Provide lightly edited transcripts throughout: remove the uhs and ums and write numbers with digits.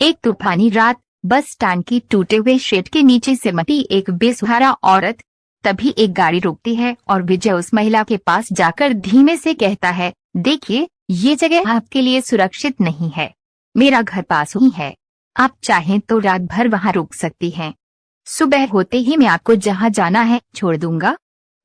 एक तूफानी रात, बस स्टैंड की टूटे हुए शेड के नीचे सिमटी एक बेसहारा औरत। तभी एक गाड़ी रुकती है और विजय उस महिला के पास जाकर धीमे से कहता है, देखिए, ये जगह आपके लिए सुरक्षित नहीं है। मेरा घर पास ही है, आप चाहें तो रात भर वहाँ रुक सकती हैं। सुबह होते ही मैं आपको जहाँ जाना है छोड़ दूंगा।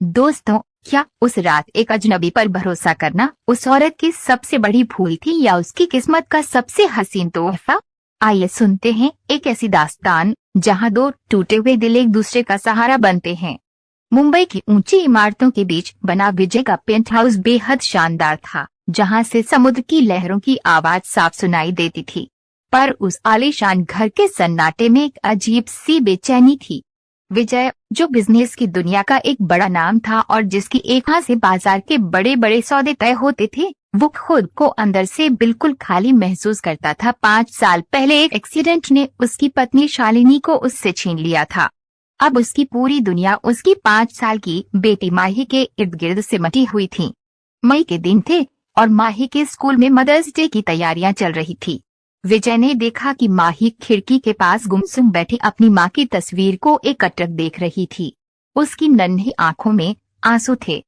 दोस्तों, क्या उस रात एक अजनबी पर भरोसा करना उस औरत की सबसे बड़ी भूल थी या उसकी किस्मत का सबसे हसीन तोहफा? आइए सुनते हैं एक ऐसी दास्तान जहां दो टूटे हुए दिल एक दूसरे का सहारा बनते हैं। मुंबई की ऊंची इमारतों के बीच बना विजय का पेंट हाउस बेहद शानदार था, जहां से समुद्र की लहरों की आवाज साफ सुनाई देती थी। पर उस आलीशान घर के सन्नाटे में एक अजीब सी बेचैनी थी। विजय, जो बिजनेस की दुनिया का एक बड़ा नाम था और जिसकी एक हाथ से बाजार के बड़े बड़े सौदे तय होते थे, वो खुद को अंदर से बिल्कुल खाली महसूस करता था। 5 साल पहले एक एक्सीडेंट ने उसकी पत्नी शालिनी को उससे छीन लिया था। अब उसकी पूरी दुनिया उसकी 5 साल की बेटी माही के इर्द गिर्द सिमटी हुई थी। मई के दिन थे और माही के स्कूल में मदर्स डे की तैयारियां चल रही थी। विजय ने देखा कि माही खिड़की के पास गुमसुम बैठी अपनी माँ की तस्वीर को एकटक देख रही थी। उसकी नन्ही आंखों में आंसू थे।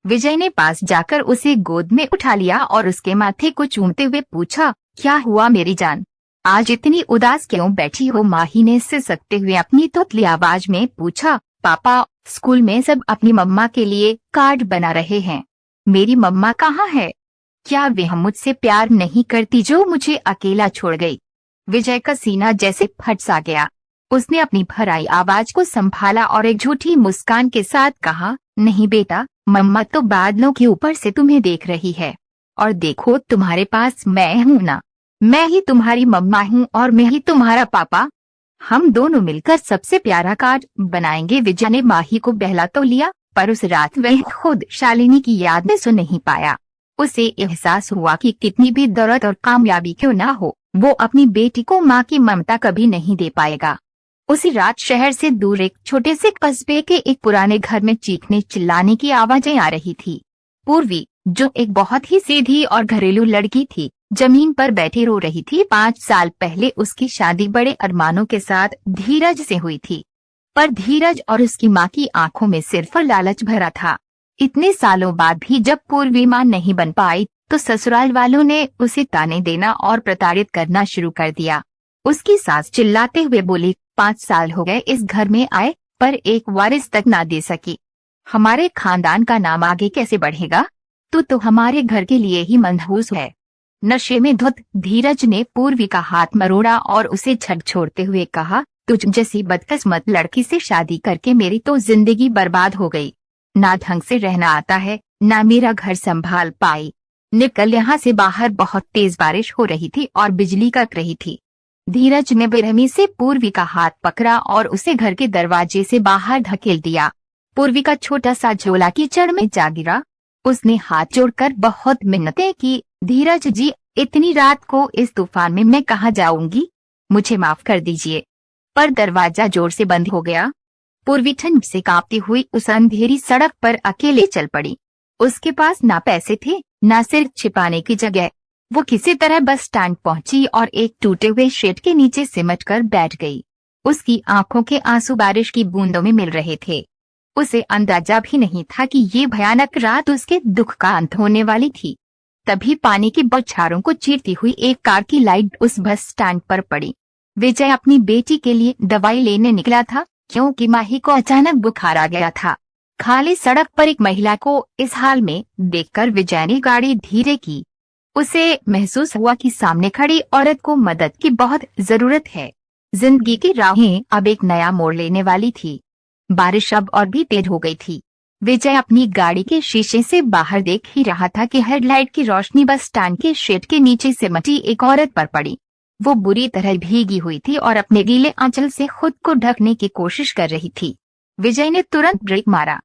विजय ने पास जाकर उसे गोद में उठा लिया और उसके माथे को चूमते हुए पूछा, क्या हुआ मेरी जान? आज इतनी उदास क्यों बैठी हो? माही ने सिसकते हुए अपनी तोतली आवाज में पूछा, पापा, स्कूल में सब अपनी मम्मा के लिए कार्ड बना रहे हैं। मेरी मम्मा कहाँ है? क्या वह मुझसे प्यार नहीं करती जो मुझे अकेला छोड़ गई? विजय का सीना जैसे फट सा गया। उसने अपनी भराई आवाज को संभाला और एक झूठी मुस्कान के साथ कहा, नहीं बेटा, मम्मा तो बादलों के ऊपर से तुम्हें देख रही है। और देखो, तुम्हारे पास मैं हूँ ना। मैं ही तुम्हारी मम्मा हूँ और मैं ही तुम्हारा पापा। हम दोनों मिलकर सबसे प्यारा कार्ड बनाएंगे। विजय ने माही को बहला तो लिया, पर उस रात वह खुद शालिनी की याद में सो नहीं पाया। उसे एहसास हुआ कि कितनी भी दौलत और कामयाबी क्यों ना हो, वो अपनी बेटी को माँ की ममता कभी नहीं दे पाएगा। उसी रात शहर से दूर एक छोटे से कस्बे के एक पुराने घर में चीखने चिल्लाने की आवाजें आ रही थी। पूर्वी, जो एक बहुत ही सीधी और घरेलू लड़की थी, जमीन पर बैठी रो रही थी। 5 साल पहले उसकी शादी बड़े अरमानों के साथ धीरज से हुई थी, पर धीरज और उसकी माँ की आंखों में सिर्फ लालच भरा था। इतने सालों बाद भी जब पूर्वी माँ नहीं बन पाई, तो ससुराल वालों ने उसे ताने देना और प्रताड़ित करना शुरू कर दिया। उसकी सास चिल्लाते हुए बोली, 5 साल हो गए इस घर में आए, पर एक वारिस तक ना दे सकी। हमारे खानदान का नाम आगे कैसे बढ़ेगा? तू तो हमारे घर के लिए ही मनहूस है। नशे में धुत धीरज ने पूर्वी का हाथ मरोड़ा और उसे झकझोरते हुए कहा, तुझ जैसी बदकिस्मत लड़की से शादी करके मेरी तो जिंदगी बर्बाद हो गई। ना ढंग से रहना आता है, ना मेरा घर संभाल पाई। निकल यहाँ से बाहर। बहुत तेज बारिश हो रही थी और बिजली कड़क रही थी। धीरज ने बेरहमी से पूर्वी का हाथ पकड़ा और उसे घर के दरवाजे से बाहर धकेल दिया। पूर्वी का छोटा सा झोला कीचड़ में जा गिरा। उसने हाथ जोड़कर बहुत मिन्नतें की, धीरज जी, इतनी रात को इस तूफान में मैं कहाँ जाऊंगी? मुझे माफ कर दीजिए। पर दरवाजा जोर से बंद हो गया। पूर्वी ठंड से कांपती हुई उस अंधेरी सड़क पर अकेले चल पड़ी। उसके पास ना पैसे थे, ना सिर छिपाने की जगह। वो किसी तरह बस स्टैंड पहुंची और एक टूटे हुए शेड के नीचे सिमटकर बैठ गई। उसकी आंखों के आंसू बारिश की बूंदों में मिल रहे थे। उसे अंदाजा भी नहीं था कि ये भयानक रात उसके दुख का अंत होने वाली थी। तभी पानी की बौछारों को चीरती हुई एक कार की लाइट उस बस स्टैंड पर पड़ी। विजय अपनी बेटी के लिए दवाई लेने निकला था, क्योंकि माही को अचानक बुखार आ गया था। खाली सड़क पर एक महिला को इस हाल में देखकर विजय ने गाड़ी धीरे की। उसे महसूस हुआ कि सामने खड़ी औरत को मदद की बहुत जरूरत है। जिंदगी की राहें अब एक नया मोड़ लेने वाली थी। बारिश अब और भी तेज हो गई थी। विजय अपनी गाड़ी के शीशे से बाहर देख ही रहा था कि हेडलाइट की रोशनी बस स्टैंड के शेड के नीचे सिमटी एक औरत पर पड़ी। वो बुरी तरह भीगी हुई थी और अपने गीले आंचल से खुद को ढकने की कोशिश कर रही थी। विजय ने तुरंत ब्रेक मारा।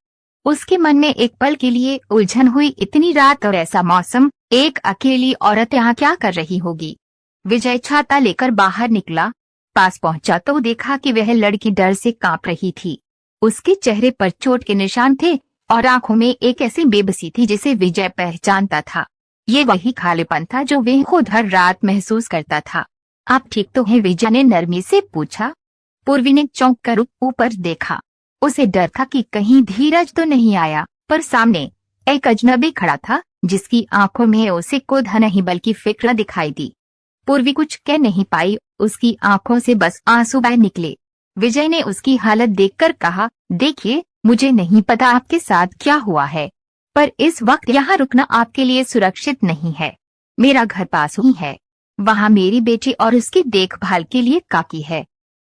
उसके मन में एक पल के लिए उलझन हुई, इतनी रात और ऐसा मौसम, एक अकेली औरत यहाँ क्या कर रही होगी? विजय छाता लेकर बाहर निकला। पास पहुंचा तो देखा कि वह लड़की डर से कांप रही थी। उसके चेहरे पर चोट के निशान थे और आंखों में एक ऐसी बेबसी थी जिसे विजय पहचानता था। ये वही खालीपन था जो वह खुद हर रात महसूस करता था। आप ठीक तो हैं? विजय ने नरमी से पूछा। पूर्वी ने चौंक कर ऊपर देखा। उसे डर था कि कहीं धीरज तो नहीं आया, पर सामने एक अजनबी खड़ा था जिसकी आंखों में उसे क्रोध नहीं बल्कि फिक्र दिखाई दी। पूर्वी कुछ कह नहीं पाई, उसकी आंखों से बस आंसू बह निकले। विजय ने उसकी हालत देखकर कहा, देखिए, मुझे नहीं पता आपके साथ क्या हुआ है, पर इस वक्त यहाँ रुकना आपके लिए सुरक्षित नहीं है। मेरा घर पास ही है, वहाँ मेरी बेटी और उसकी देखभाल के लिए काकी है।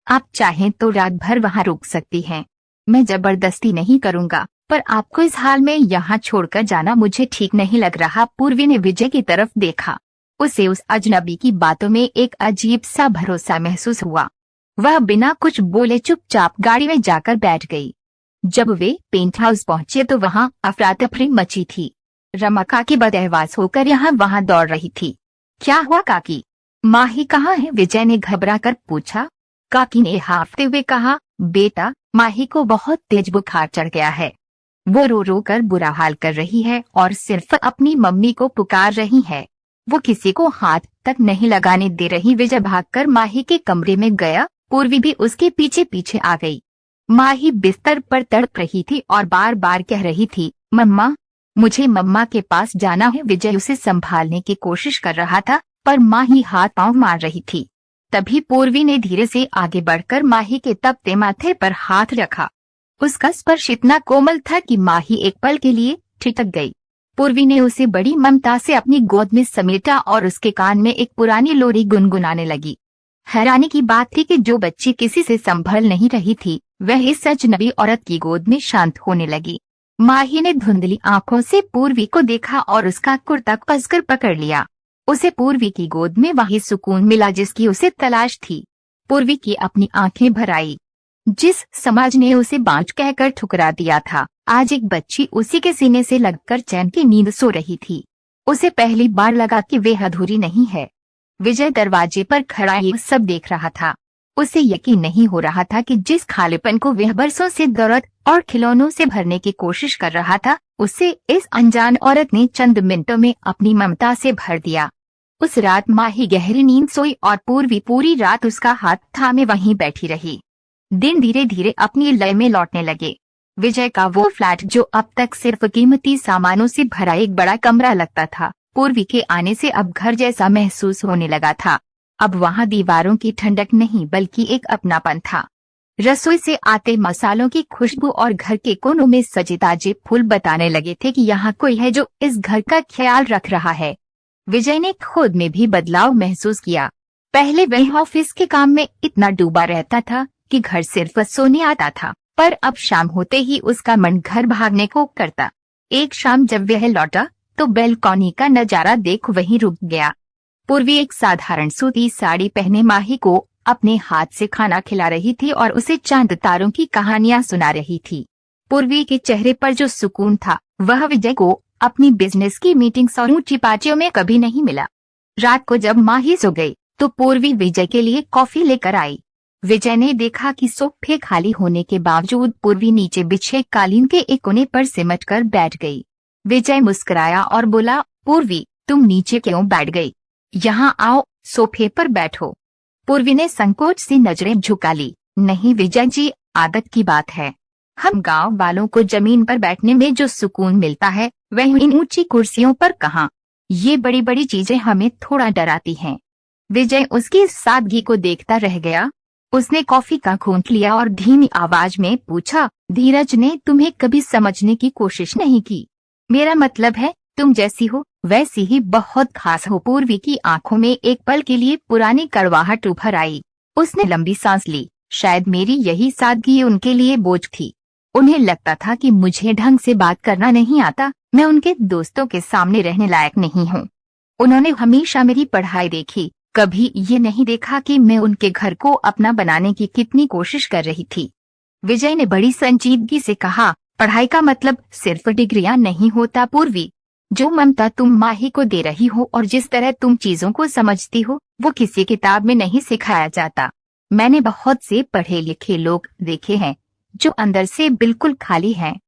आप चाहें तो रात भर वहाँ रुक सकती हैं। मैं जबरदस्ती नहीं करूँगा, पर आपको इस हाल में यहाँ छोड़कर जाना मुझे ठीक नहीं लग रहा। पूर्वी ने विजय की तरफ देखा। उसे उस अजनबी की बातों में एक अजीब सा भरोसा महसूस हुआ। वह बिना कुछ बोले चुपचाप गाड़ी में जाकर बैठ गई। जब वे पेंट हाउस पहुंचे तो वहां अफरा-तफरी मची थी। रमा काकी बदहवास होकर यहाँ वहां दौड़ रही थी। क्या हुआ काकी? माही कहाँ है? विजय ने घबरा कर पूछा। काकी ने हांफते हुए कहा, बेटा, माही को बहुत तेज बुखार चढ़ गया है। वो रो रो कर बुरा हाल कर रही है और सिर्फ अपनी मम्मी को पुकार रही है। वो किसी को हाथ तक नहीं लगाने दे रही। विजय भागकर माही के कमरे में गया। पूर्वी भी उसके पीछे पीछे आ गई। माही बिस्तर पर तड़प रही थी और बार बार कह रही थी, मम्मा, मुझे मम्मा के पास जाना है। विजय उसे संभालने की कोशिश कर रहा था, पर माही हाथ पांव मार रही थी। तभी पूर्वी ने धीरे से आगे बढ़कर माही के तपते माथे पर हाथ रखा। उसका स्पर्श इतना कोमल था कि माही एक पल के लिए ठिठक गई। पूर्वी ने उसे बड़ी ममता से अपनी गोद में समेटा और उसके कान में एक पुरानी लोरी गुनगुनाने लगी। हैरानी की बात थी कि जो बच्ची किसी से संभल नहीं रही थी, वह इस अजनबी औरत की गोद में शांत होने लगी। माही ने धुंधली आंखों से पूर्वी को देखा और उसका कुर्ता कसकर पकड़ लिया। उसे पूर्वी की गोद में वही सुकून मिला जिसकी उसे तलाश थी। पूर्वी की अपनी आंखें भर आई। जिस समाज ने उसे बांझ कहकर ठुकरा दिया था, आज एक बच्ची उसी के सीने से लगकर चैन की नींद सो रही थी। उसे पहली बार लगा कि वे अधूरी नहीं है। विजय दरवाजे पर खड़ा ये सब देख रहा था। उसे यकीन नहीं हो रहा था कि जिस खालीपन को वह बरसों से दौलत और खिलौनों से भरने की कोशिश कर रहा था, उसे इस अनजान औरत ने चंद मिनटों में अपनी ममता से भर दिया। उस रात माही गहरी नींद सोई और पूर्वी पूरी रात उसका हाथ थामे वहीं बैठी रही। दिन धीरे धीरे अपनी लय में लौटने लगे। विजय का वो फ्लैट जो अब तक सिर्फ कीमती सामानों से भरा एक बड़ा कमरा लगता था, पूर्वी के आने से अब घर जैसा महसूस होने लगा था। अब वहाँ दीवारों की ठंडक नहीं बल्कि एक अपनापन था। रसोई से आते मसालों की खुशबू और घर के कोनों में सजे ताजे फूल बताने लगे थे कि यहाँ कोई है जो इस घर का ख्याल रख रहा है। विजय ने खुद में भी बदलाव महसूस किया। पहले वह ऑफिस के काम में इतना डूबा रहता था कि घर सिर्फ सोने आता था, पर अब शाम होते ही उसका मन घर भागने को करता। एक शाम जब वह लौटा तो बैल्कनी का नजारा देख वहीं रुक गया। पूर्वी एक साधारण सूती साड़ी पहने माही को अपने हाथ से खाना खिला रही थी और उसे चांद तारों की कहानियां सुना रही थी। पूर्वी के चेहरे पर जो सुकून था, वह विजय को अपनी बिजनेस की मीटिंग्स और ऊंची पार्टियों में कभी नहीं मिला। रात को जब माही सो गई तो पूर्वी विजय के लिए कॉफी लेकर आई। विजय ने देखा कि सोफे खाली होने के बावजूद पूर्वी नीचे बिछे कालीन के एक कोने पर सिमट कर बैठ गई। विजय मुस्कुराया और बोला, पूर्वी, तुम नीचे क्यों बैठ गई? यहाँ आओ, सोफे पर बैठो। पूर्वी ने संकोच से नजरें झुका ली। नहीं विजय जी, आदत की बात है। हम गांव वालों को जमीन पर बैठने में जो सुकून मिलता है वह इन ऊंची कुर्सियों पर कहाँ। ये बड़ी बड़ी चीजें हमें थोड़ा डराती हैं। विजय उसकी इस सादगी को देखता रह गया। उसने कॉफी का घूंट लिया और धीमी आवाज में पूछा, धीरज ने तुम्हें कभी समझने की कोशिश नहीं की? मेरा मतलब है, तुम जैसी हो वैसी ही बहुत खास हो। पूर्वी की आंखों में एक पल के लिए पुरानी कड़वाहट उभर आई। उसने लंबी सांस ली। शायद मेरी यही सादगी उनके लिए बोझ थी। उन्हें लगता था कि मुझे ढंग से बात करना नहीं आता, मैं उनके दोस्तों के सामने रहने लायक नहीं हूँ। उन्होंने हमेशा मेरी पढ़ाई देखी, कभी ये नहीं देखा कि मैं उनके घर को अपना बनाने की कितनी कोशिश कर रही थी। विजय ने बड़ी संजीदगी से कहा, पढ़ाई का मतलब सिर्फ डिग्रियां नहीं होता पूर्वी। जो ममता तुम माही को दे रही हो और जिस तरह तुम चीजों को समझती हो, वो किसी किताब में नहीं सिखाया जाता। मैंने बहुत से पढ़े लिखे लोग देखे हैं जो अंदर से बिल्कुल खाली हैं।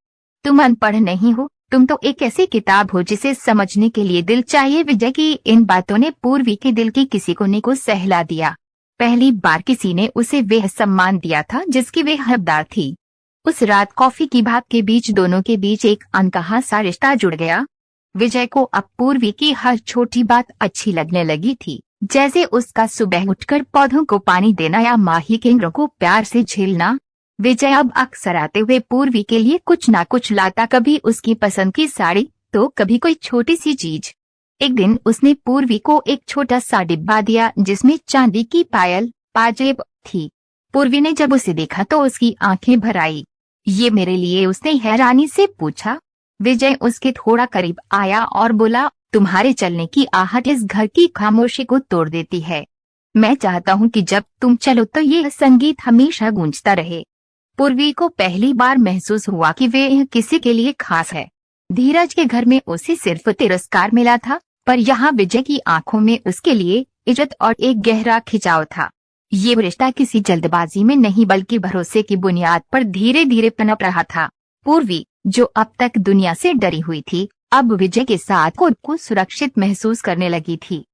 तुम अनपढ़ नहीं हो, तुम तो एक ऐसी किताब हो जिसे समझने के लिए दिल चाहिए। विजय की इन बातों ने पूर्वी के दिल की किसी कोने को सहला दिया। पहली बार किसी ने उसे वह सम्मान दिया था जिसकी वे हकदार थी। उस रात कॉफी की भाप के बीच दोनों के बीच एक अनकहा सा रिश्ता जुड़ गया। विजय को अब पूर्वी की हर छोटी बात अच्छी लगने लगी थी, जैसे उसका सुबह उठकर पौधों को पानी देना या माही केंद्रों को प्यार से झेलना। विजय अब अक्सर आते हुए पूर्वी के लिए कुछ ना कुछ लाता, कभी उसकी पसंद की साड़ी तो कभी कोई छोटी सी चीज। एक दिन उसने पूर्वी को एक छोटा सा डिब्बा दिया जिसमें चांदी की पायल पाजेब थी। पूर्वी ने जब उसे देखा तो उसकी आंखें भर आई। ये मेरे लिए? उसने हैरानी से पूछा। विजय उसके थोड़ा करीब आया और बोला, तुम्हारे चलने की आहट इस घर की खामोशी को तोड़ देती है। मैं चाहता हूँ कि जब तुम चलो तो ये संगीत हमेशा गूंजता रहे। पूर्वी को पहली बार महसूस हुआ कि वे किसी के लिए खास है। धीरज के घर में उसे सिर्फ तिरस्कार मिला था, पर यहाँ विजय की आंखों में उसके लिए इज्जत और एक गहरा खिंचाव था। ये रिश्ता किसी जल्दबाजी में नहीं बल्कि भरोसे की बुनियाद पर धीरे धीरे पनप रहा था। पूर्वी, जो अब तक दुनिया से डरी हुई थी, अब विजय के साथ खुद को सुरक्षित महसूस करने लगी थी।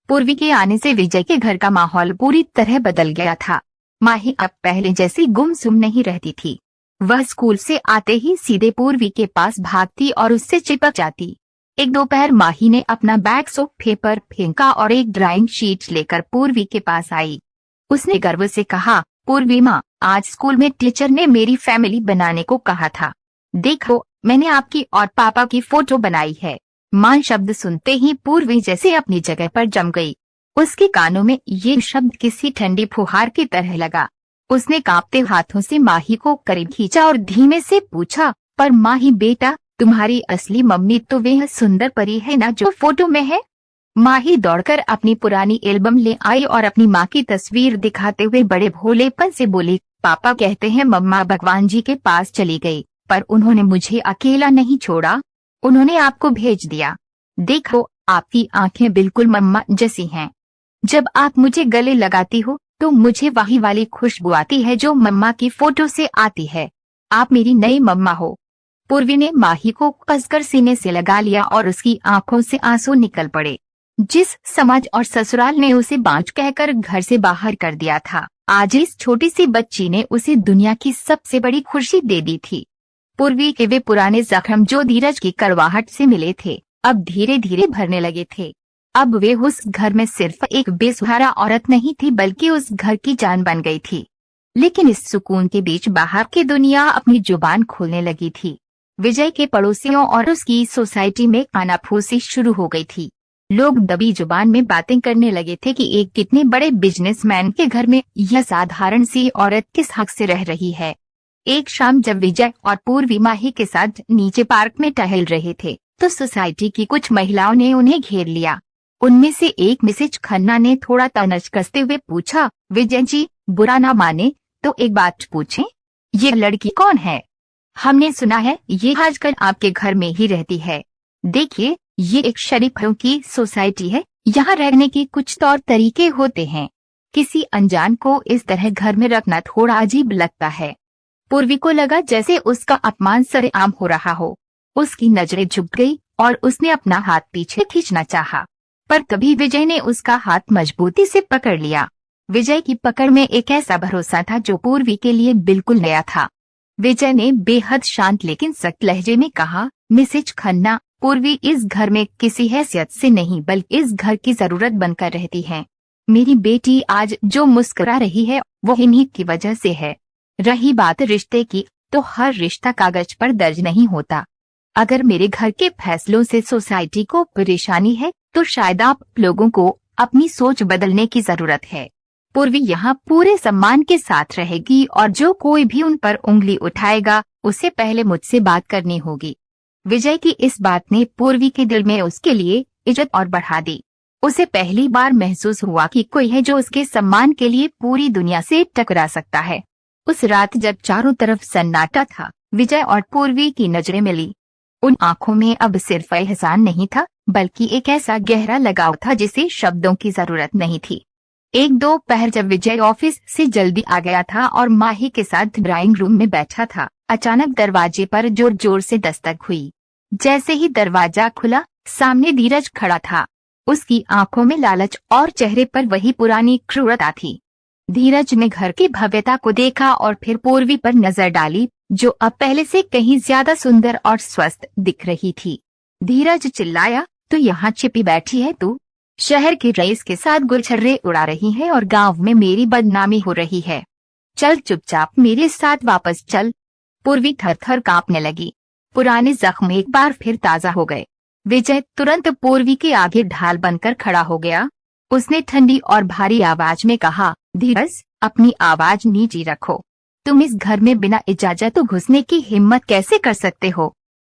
पूर्वी के आने से विजय के घर का माहौल पूरी तरह बदल गया था। माही अब पहले जैसी गुमसुम नहीं रहती थी। वह स्कूल से आते ही सीधे पूर्वी के पास भागती और उससे चिपक जाती। एक दोपहर माही ने अपना बैग सोफे पर फेंका और एक ड्राइंग शीट लेकर पूर्वी के पास आई। उसने गर्व से कहा, पूर्वी माँ, आज स्कूल में टीचर ने मेरी फैमिली बनाने को कहा था। देखो, मैंने आपकी और पापा की फोटो बनाई है। माँ शब्द सुनते ही पूर्वी जैसे अपनी जगह पर जम गई। उसके कानों में ये शब्द किसी ठंडी फुहार की तरह लगा। उसने कांपते हाथों से माही को करीब खींचा और धीमे से पूछा, पर माही बेटा, तुम्हारी असली मम्मी तो वह सुंदर परी है ना जो फोटो में है? माही दौड़कर अपनी पुरानी एल्बम ले आई और अपनी माँ की तस्वीर दिखाते हुए बड़े भोलेपन से बोली, पापा कहते हैं मम्मा भगवान जी के पास चली गई, पर उन्होंने मुझे अकेला नहीं छोड़ा। उन्होंने आपको भेज दिया। देखो, आपकी आंखें बिल्कुल मम्मा जैसी हैं। जब आप मुझे गले लगाती हो तो मुझे वही वाली खुशबू आती है जो मम्मा की फोटो से आती है। आप मेरी नई मम्मा हो। पूर्वी ने माही को कसकर सीने से लगा लिया और उसकी आंखों से आंसू निकल पड़े। जिस समाज और ससुराल ने उसे बांझ कहकर घर से बाहर कर दिया था, आज इस छोटी सी बच्ची ने उसे दुनिया की सबसे बड़ी खुशी दे दी थी। पूर्वी के वे पुराने जख्म जो धीरज की कड़वाहट से मिले थे, अब धीरे धीरे भरने लगे थे। अब वे उस घर में सिर्फ एक बेसहारा औरत नहीं थी, बल्कि उस घर की जान बन गई थी। लेकिन इस सुकून के बीच बाहर की दुनिया अपनी जुबान खोलने लगी थी। विजय के पड़ोसियों और उसकी सोसाइटी में कानाफूसी शुरू हो गई थी। लोग दबी जुबान में बातें करने लगे थे कि एक कितने बड़े बिजनेसमैन के घर में यह साधारण सी औरत किस हक से रह रही है। एक शाम जब विजय और पूर्वी माही के साथ नीचे पार्क में टहल रहे थे, तो सोसाइटी की कुछ महिलाओं ने उन्हें घेर लिया। उनमें से एक मिसेज खन्ना ने थोड़ा तनज कसते हुए पूछा, विजय जी, बुरा ना माने तो एक बात पूछें, ये लड़की कौन है? हमने सुना है ये आजकल आपके घर में ही रहती है। देखिए, ये एक शरीफों की सोसाइटी है, यहाँ रहने के कुछ तौर तरीके होते हैं। किसी अनजान को इस तरह घर में रखना थोड़ा अजीब लगता है। पूर्वी को लगा जैसे उसका अपमान सरेआम हो रहा हो। उसकी नजरें झुक गई और उसने अपना हाथ पीछे खींचना चाहा, पर तभी विजय ने उसका हाथ मजबूती से पकड़ लिया। विजय की पकड़ में एक ऐसा भरोसा था जो पूर्वी के लिए बिल्कुल नया था। विजय ने बेहद शांत लेकिन सख्त लहजे में कहा, मिसेज खन्ना, पूर्वी इस घर में किसी हैसियत से नहीं बल्कि इस घर की जरूरत बनकर रहती है। मेरी बेटी आज जो मुस्कुरा रही है वो इन्हीं की वजह से है। रही बात रिश्ते की, तो हर रिश्ता कागज पर दर्ज नहीं होता। अगर मेरे घर के फैसलों से सोसाइटी को परेशानी है तो शायद आप लोगों को अपनी सोच बदलने की जरूरत है। पूर्वी यहाँ पूरे सम्मान के साथ रहेगी और जो कोई भी उन पर उंगली उठाएगा उसे पहले मुझसे बात करनी होगी। विजय की इस बात ने पूर्वी के दिल में उसके लिए इज्जत और बढ़ा दी। उसे पहली बार महसूस हुआ कि कोई है जो उसके सम्मान के लिए पूरी दुनिया से टकरा सकता है। उस रात जब चारों तरफ सन्नाटा था, विजय और पूर्वी की नजरें मिली। उन आंखों में अब सिर्फ एहसान नहीं था, बल्कि एक ऐसा गहरा लगाव था जिसे शब्दों की जरूरत नहीं थी। एक दोपहर जब विजय ऑफिस से जल्दी आ गया था और माही के साथ ड्राइंग रूम में बैठा था, अचानक दरवाजे पर जोर जोर से दस्तक हुई। जैसे ही दरवाजा खुला, सामने धीरज खड़ा था। उसकी आंखों में लालच और चेहरे पर वही पुरानी क्रूरता थी। धीरज ने घर की भव्यता को देखा और फिर पूर्वी पर नजर डाली, जो अब पहले से कहीं ज्यादा सुंदर और स्वस्थ दिख रही थी। धीरज चिल्लाया, "तू यहाँ छिपी बैठी है? तू शहर के रईस के साथ गुलछर्रे उड़ा रही है और गांव में मेरी बदनामी हो रही है। चल चुपचाप मेरे साथ वापस चल।" पूर्वी थर-थर कांपने लगी। पुराने जख्म एक बार फिर ताजा हो गए। विजय तुरंत पूर्वी के आगे ढाल बनकर खड़ा हो गया। उसने ठंडी और भारी आवाज में कहा, "धीरज, अपनी आवाज नीची रखो। तुम इस घर में बिना इजाजत घुसने की हिम्मत कैसे कर सकते हो?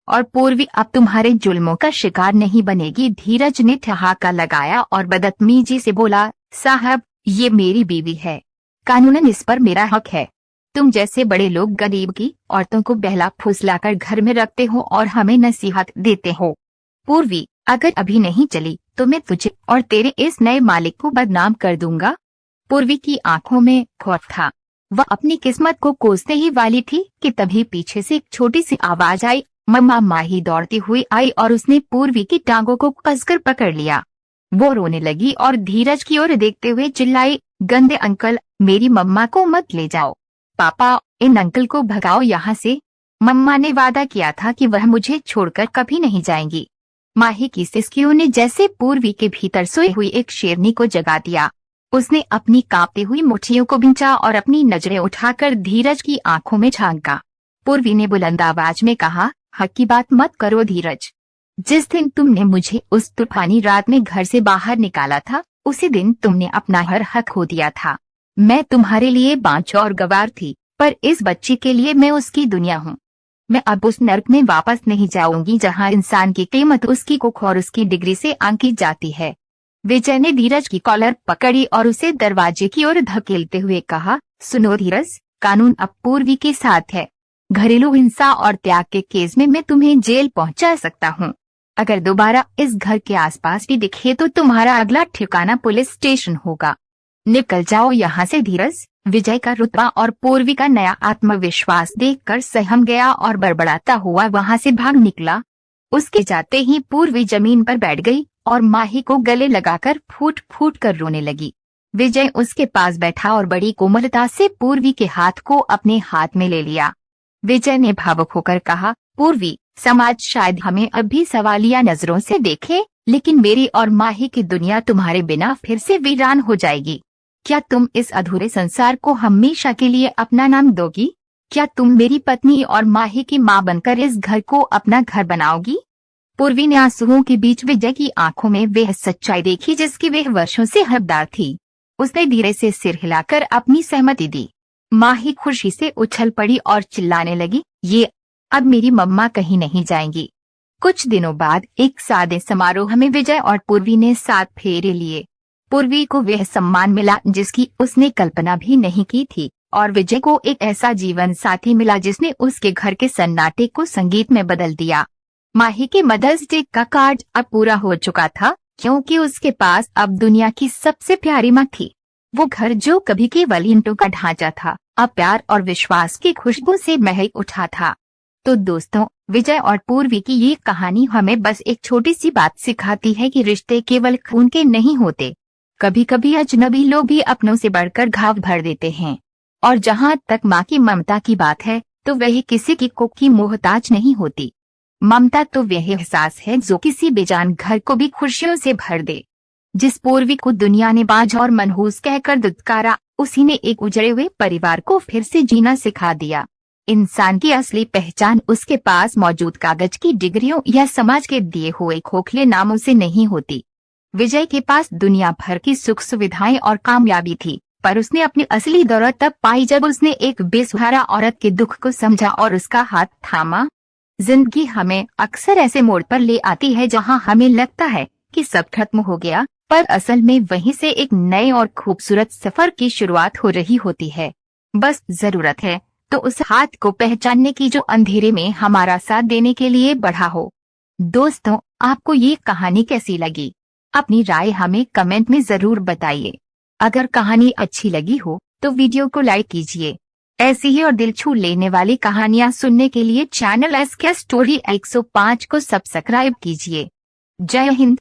और पूर्वी अब तुम्हारे जुल्मों का शिकार नहीं बनेगी।" धीरज ने ठहाका लगाया और बदतमीजी से बोला, "साहब, ये मेरी बीवी है। कानूनन इस पर मेरा हक है। तुम जैसे बड़े लोग गरीब की औरतों को बहला फुसलाकर घर में रखते हो और हमें नसीहत देते हो। पूर्वी, अगर अभी नहीं चली तो मैं तुझे और तेरे इस नए मालिक को बदनाम कर दूंगा।" पूर्वी की आंखों में खौफ था। वह अपनी किस्मत को कोसने ही वाली थी कि तभी पीछे से एक छोटी सी आवाज आई। मम्मा माही दौड़ती हुई आई और उसने पूर्वी की टांगों को कसकर पकड़ लिया। वो रोने लगी और धीरज की ओर देखते हुए चिल्लाई, "गंदे अंकल, मेरी मम्मा को मत ले जाओ। पापा, इन अंकल को भगाओ यहाँ से। मम्मा ने वादा किया था कि वह मुझे छोड़कर कभी नहीं जाएंगी।" माही की सिसकियों ने जैसे पूर्वी के भीतर सोई हुई एक शेरनी को जगा दिया। उसने अपनी कांपती हुई मुट्ठियों को बिंचा और अपनी नजरें उठाकर धीरज की आंखों में झांका। पूर्वी ने बुलंद आवाज में कहा, "हक की बात मत करो धीरज। जिस दिन तुमने मुझे उस तूफानी रात में घर से बाहर निकाला था, उसी दिन तुमने अपना हर हक खो दिया था। मैं तुम्हारे लिए बांझ और गवार थी, पर इस बच्ची के लिए मैं उसकी दुनिया हूँ। मैं अब उस नर्क में वापस नहीं जाऊंगी जहाँ इंसान की कीमत उसकी कुख और उसकी डिग्री से आंकी जाती है।" विजय ने धीरज की कॉलर पकड़ी और उसे दरवाजे की ओर धकेलते हुए कहा, "सुनो धीरज, कानून अब पूर्वी के साथ है। घरेलू हिंसा और त्याग के केस में मैं तुम्हें जेल पहुंचा सकता हूं। अगर दोबारा इस घर के आसपास भी दिखे तो तुम्हारा अगला ठिकाना पुलिस स्टेशन होगा। निकल जाओ यहाँ से धीरज।" विजय का रुतबा और पूर्वी का नया आत्मविश्वास देखकर सहम गया और बड़बड़ाता हुआ वहां से भाग निकला। उसके जाते ही पूर्वी जमीन पर बैठ गई और माही को गले लगाकर फूट फूट कर रोने लगी। विजय उसके पास बैठा और बड़ी कोमलता से पूर्वी के हाथ को अपने हाथ में ले लिया। विजय ने भावुक होकर कहा, "पूर्वी, समाज शायद हमें अब भी सवालिया नजरों से देखे, लेकिन मेरी और माही की दुनिया तुम्हारे बिना फिर से वीरान हो जाएगी। क्या तुम इस अधूरे संसार को हमेशा के लिए अपना नाम दोगी? क्या तुम मेरी पत्नी और माही की माँ बनकर इस घर को अपना घर बनाओगी?" पूर्वी ने आंसुओं के बीच विजय की आंखों में वह सच्चाई देखी जिसकी वह वर्षों से हकदार थी। उसने धीरे से सिर हिलाकर अपनी सहमति दी। माही खुशी से उछल पड़ी और चिल्लाने लगी, "ये अब मेरी मम्मा कहीं नहीं जाएंगी।" कुछ दिनों बाद एक सादे समारोह में विजय और पूर्वी ने 7 फेरे लिए। पूर्वी को वह सम्मान मिला जिसकी उसने कल्पना भी नहीं की थी और विजय को एक ऐसा जीवन साथी मिला जिसने उसके घर के सन्नाटे को संगीत में बदल दिया। माही के मदर्स डे का कार्ड अब पूरा हो चुका था, क्योंकि उसके पास अब दुनिया की सबसे प्यारी माँ थी। वो घर जो कभी केवल ईंटों का ढांचा था, अब प्यार और विश्वास की खुशबू से महक उठा था। तो दोस्तों, विजय और पूर्वी की ये कहानी हमें बस एक छोटी सी बात सिखाती है कि रिश्ते केवल खून के नहीं होते। कभी कभी अजनबी लोग भी अपनों से बढ़कर घाव भर देते हैं। और जहाँ तक माँ की ममता की बात है, तो वह किसी की कोख की मोहताज नहीं होती। ममता तो वह एहसास है जो किसी बेजान घर को भी खुशियों से भर दे। जिस पूर्वी को दुनिया ने बाझ और मनहूस कहकर दुत्कारा, उसी ने एक उजड़े हुए परिवार को फिर से जीना सिखा दिया। इंसान की असली पहचान उसके पास मौजूद कागज की डिग्रियों या समाज के दिए हुए खोखले नामों से नहीं होती। विजय के पास दुनिया भर की सुख सुविधाएं और कामयाबी थी, पर उसने अपनी असली दौलत तब पाई जब उसने एक बेसहारा औरत के दुख को समझा और उसका हाथ थामा। जिंदगी हमें अक्सर ऐसे मोड़ पर ले आती है जहां हमें लगता है कि सब खत्म हो गया, पर असल में वहीं से एक नए और खूबसूरत सफर की शुरुआत हो रही होती है। बस जरूरत है तो उस हाथ को पहचानने की जो अंधेरे में हमारा साथ देने के लिए बढ़ा हो। दोस्तों, आपको ये कहानी कैसी लगी? अपनी राय हमें कमेंट में जरूर बताइए। अगर कहानी अच्छी लगी हो तो वीडियो को लाइक कीजिए। ऐसी ही और दिल छू लेने वाली कहानियां सुनने के लिए चैनल SK स्टोरी 105 को सब्सक्राइब कीजिए। जय हिंद।